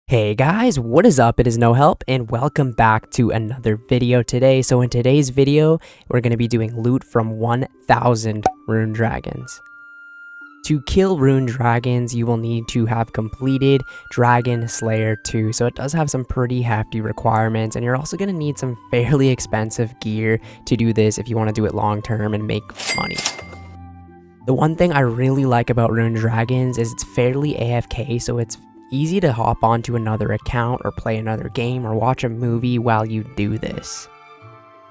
Hey guys, what is up? It is No Help and welcome back to another video today. So in today's video, we're going to be doing loot from 1000 rune dragons. To kill rune dragons, you will need to have completed Dragon Slayer 2. So it does have some pretty hefty requirements, and you're also going to need some fairly expensive gear to do this if you want to do it long term and make money. The one thing I really like about rune dragons is it's fairly AFK, so it's easy to hop onto another account or play another game or watch a movie while you do this.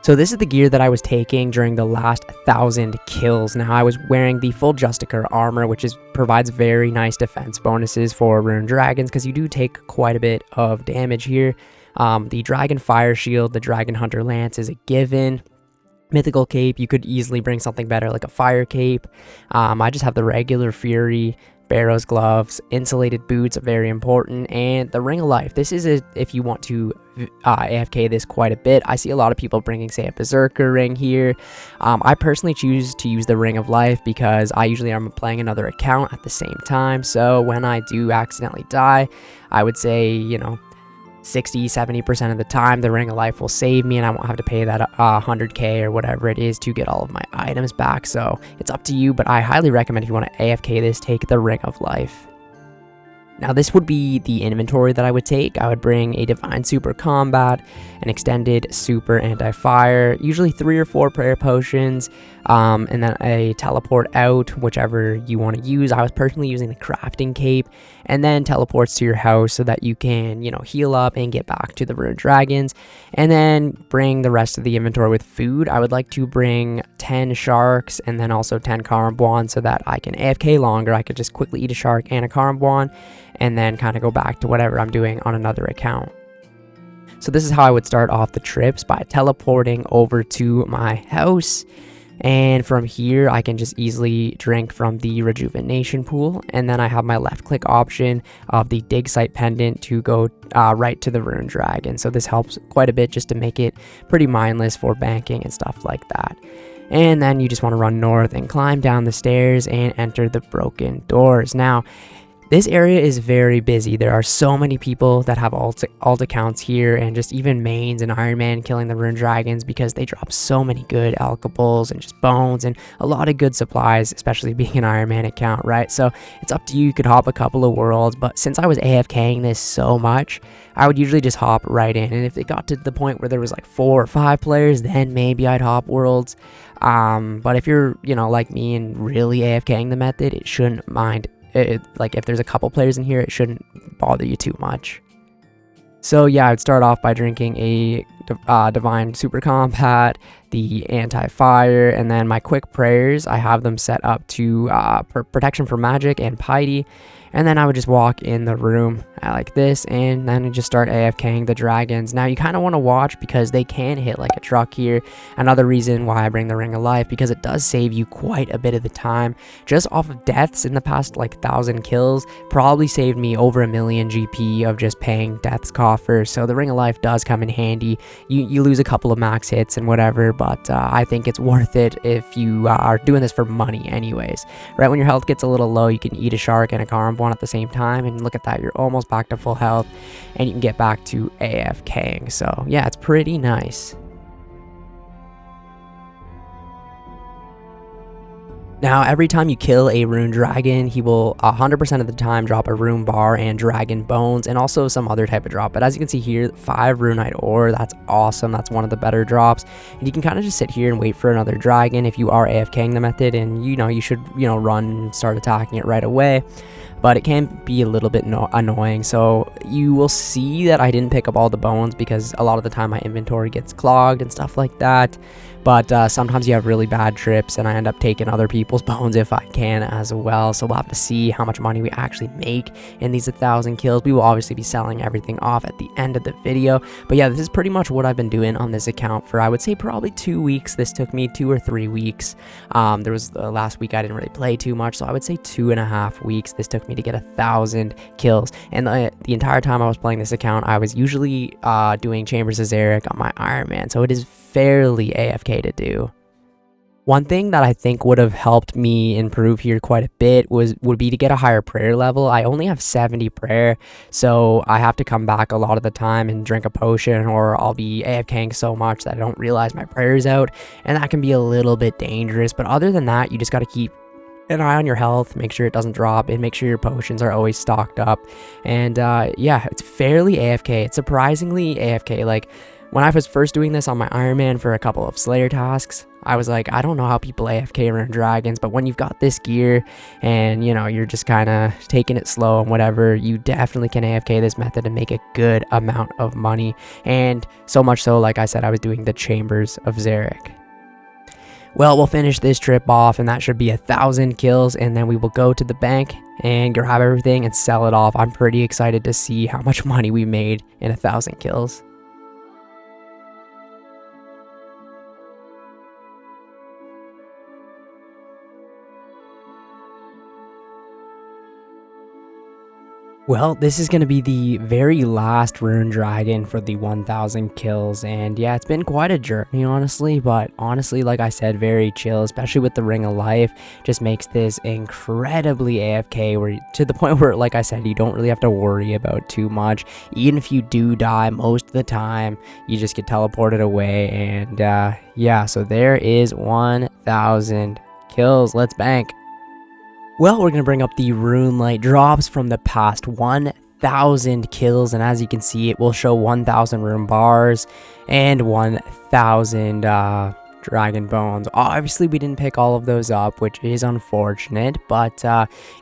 So this is the gear that I was taking during the last 1000 kills. Now I was wearing the full Justicar armor, which provides very nice defense bonuses for rune dragons because you do take quite a bit of damage here. The dragon fire shield, the dragon hunter lance is a given. Mythical cape, you could easily bring something better like a fire cape. I just have the regular fury. Barrow's gloves, insulated boots, very important, and the ring of life. This is if you want to AFK this quite a bit. I see a lot of people bringing, say, a berserker ring here. I personally choose to use the ring of life because I usually am playing another account at the same time. So when I do accidentally die, I would say, 60-70% of the time the ring of life will save me and I won't have to pay that 100k or whatever it is to get all of my items back. So it's up to you, but I highly recommend if you want to AFK this, take the ring of life. Now this would be the inventory that I would take. I would bring a divine super combat, an extended super anti-fire, usually 3 or 4 prayer potions, and then a teleport out, whichever you want to use. I was personally using the crafting cape, and then teleports to your house so that you can, heal up and get back to the rune dragons, and then bring the rest of the inventory with food. I would like to bring 10 sharks and then also 10 Karambwan so that I can AFK longer. I could just quickly eat a shark and a Karambwan and then kind of go back to whatever I'm doing on another account. So this is how I would start off the trips, by teleporting over to my house. And from here, I can just easily drink from the rejuvenation pool. And then I have my left click option of the dig site pendant to go right to the rune dragon. So this helps quite a bit just to make it pretty mindless for banking and stuff like that. And then you just want to run north and climb down the stairs and enter the broken doors. Now, this area is very busy. There are so many people that have alt accounts here, and just even mains and Ironman killing the rune dragons because they drop so many good alchables and just bones and a lot of good supplies, especially being an Ironman account, right? So it's up to you. You could hop a couple of worlds, but since I was AFKing this so much, I would usually just hop right in. And if it got to the point where there was like 4 or 5 players, then maybe I'd hop worlds. But if you're, like me and really AFKing the method, it shouldn't mind. Like if there's a couple players in here, it shouldn't bother you too much. So yeah, I would start off by drinking a divine super combat, the anti-fire, and then my quick prayers. I have them set up to protection for magic and piety. And then I would just walk in the room like this, and then just start AFKing the dragons. Now you kind of want to watch because they can hit like a truck here. Another reason why I bring the ring of life, because it does save you quite a bit of the time. Just off of deaths in the past 1000 kills, probably saved me over 1,000,000 GP of just paying death's coffers. So the ring of life does come in handy. You lose a couple of max hits and whatever, but I think it's worth it if you are doing this for money anyways. Right when your health gets a little low, you can eat a shark and a Karambwan at the same time, and look at that, you're almost back to full health and you can get back to AFKing. So yeah, it's pretty nice. Now, every time you kill a rune dragon, he will 100% of the time drop a rune bar and dragon bones, and also some other type of drop. But as you can see here, 5 runite ore, that's awesome. That's one of the better drops. And you can kind of just sit here and wait for another dragon if you are AFKing the method, and you should, run and start attacking it right away. But it can be a little bit annoying. So you will see that I didn't pick up all the bones because a lot of the time my inventory gets clogged and stuff like that. But sometimes you have really bad trips and I end up taking other people's bones if I can as well. So we'll have to see how much money we actually make in these 1000 kills. We will obviously be selling everything off at the end of the video. But yeah, this is pretty much what I've been doing on this account for, I would say, probably 2 weeks. This took me 2 or 3 weeks. There was last week I didn't really play too much, so I would say 2.5 weeks this took me to get 1000 kills. And the entire time I was playing this account, I was usually doing Chambers of Xeric on my Ironman, so it is fairly AFK to do. One thing that I think would have helped me improve here quite a bit would be to get a higher prayer level. I only have 70 prayer, so I have to come back a lot of the time and drink a potion, or I'll be AFKing so much that I don't realize my prayer's out, and that can be a little bit dangerous. But other than that, you just got to keep an eye on your health, make sure it doesn't drop, and make sure your potions are always stocked up. And yeah, it's fairly AFK. It's surprisingly AFK. Like, when I was first doing this on my Ironman for a couple of Slayer tasks, I was like, I don't know how people AFK run dragons, but when you've got this gear and, you know, you're just kind of taking it slow and whatever, you definitely can AFK this method and make a good amount of money. And so much so, like I said, I was doing the Chambers of Xeric. Well, we'll finish this trip off, and that should be 1,000 kills, and then we will go to the bank and grab everything and sell it off. I'm pretty excited to see how much money we made in 1,000 kills. Well, this is going to be the very last rune dragon for the 1,000 kills, and yeah, it's been quite a journey, honestly, but honestly, like I said, very chill, especially with the Ring of Life. Just makes this incredibly AFK, where to the point where, like I said, you don't really have to worry about too much. Even if you do die, most of the time, you just get teleported away, and yeah, so there is 1,000 kills. Let's bank. Well, we're going to bring up the Rune Light drops from the past 1,000 kills, and as you can see, it will show 1,000 rune bars and 1,000 dragon bones. Obviously, we didn't pick all of those up, which is unfortunate, but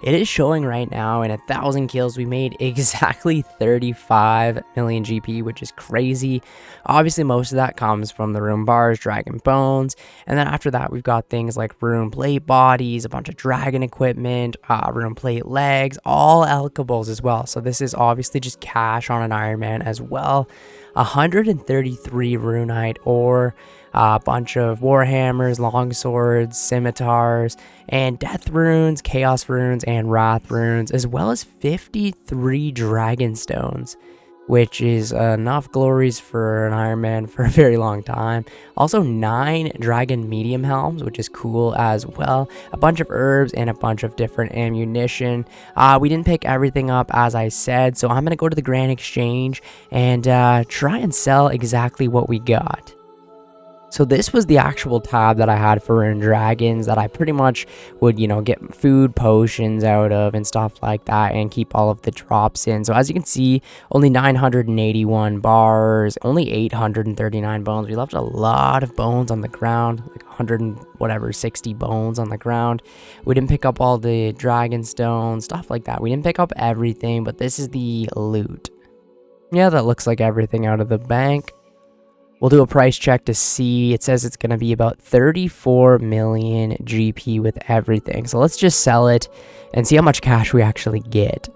it is showing right now in 1,000 kills we made exactly 35 million GP, which is crazy. Obviously, most of that comes from the rune bars, dragon bones, and then after that we've got things like rune plate bodies, a bunch of dragon equipment, rune plate legs, all alchables as well. So this is obviously just cash on an Ironman as well. 133 runite ore, a bunch of warhammers, longswords, scimitars, and death runes, chaos runes, and wrath runes, as well as 53 dragon stones, which is enough glories for an Ironman for a very long time. Also 9 dragon medium helms, which is cool as well. A bunch of herbs and a bunch of different ammunition. We didn't pick everything up, as I said, so I'm going to go to the Grand Exchange and try and sell exactly what we got. So this was the actual tab that I had for Rune Dragons that I pretty much would, you know, get food potions out of and stuff like that and keep all of the drops in. So as you can see, only 981 bars, only 839 bones. We left a lot of bones on the ground, like 100 and whatever, 60 bones on the ground. We didn't pick up all the dragon stones, stuff like that. We didn't pick up everything, but this is the loot. Yeah, that looks like everything out of the bank. We'll do a price check to see. It says it's going to be about 34 million GP with everything. So let's just sell it and see how much cash we actually get.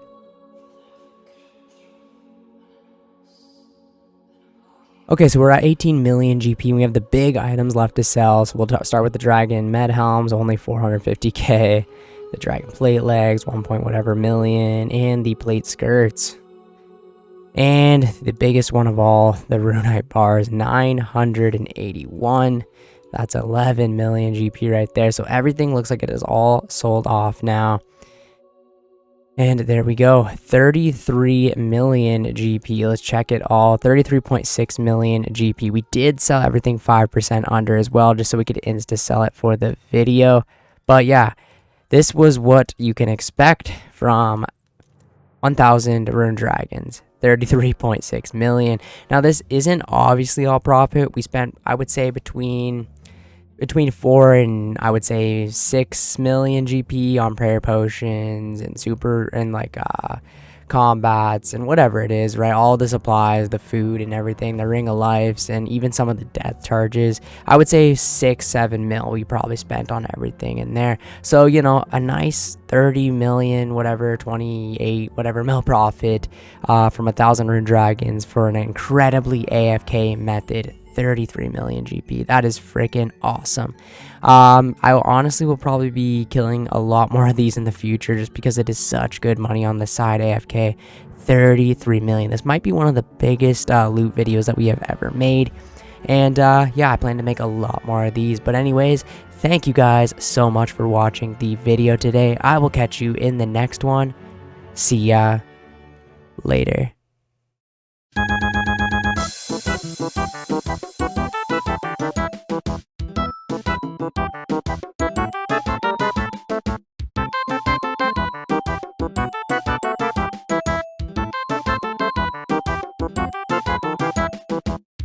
Okay, so we're at 18 million GP. We have the big items left to sell. So we'll start with the Dragon Med Helms, only 450k. The Dragon Plate Legs, 1 point whatever million. And the Plate Skirts. And the biggest one of all, the Runite bars, 981. That's 11 million GP right there. So everything looks like it is all sold off now. And there we go, 33 million GP. Let's check it all. 33.6 million GP. We did sell everything 5% under as well, just so we could insta sell it for the video. But yeah, this was what you can expect from 1,000 Rune Dragons. 33.6 million. Now this isn't obviously all profit. We spent, I would say, between 4 and I would say 6 million GP on prayer potions and super and like combats and whatever it is, right? All the supplies, the food and everything, the Ring of Lives, and even some of the death charges. I would say 6-7 mil we probably spent on everything in there. So, you know, a nice 30 million, whatever, 28, whatever mil profit from 1,000 Rune Dragons for an incredibly AFK method. 33 million GP. That is freaking awesome. I honestly will probably be killing a lot more of these in the future just because it is such good money on the side. AFK 33 million. This might be one of the biggest loot videos that we have ever made. And yeah, I plan to make a lot more of these. But anyways, Thank you guys so much for watching the video today. I will catch you in the next one. See ya later.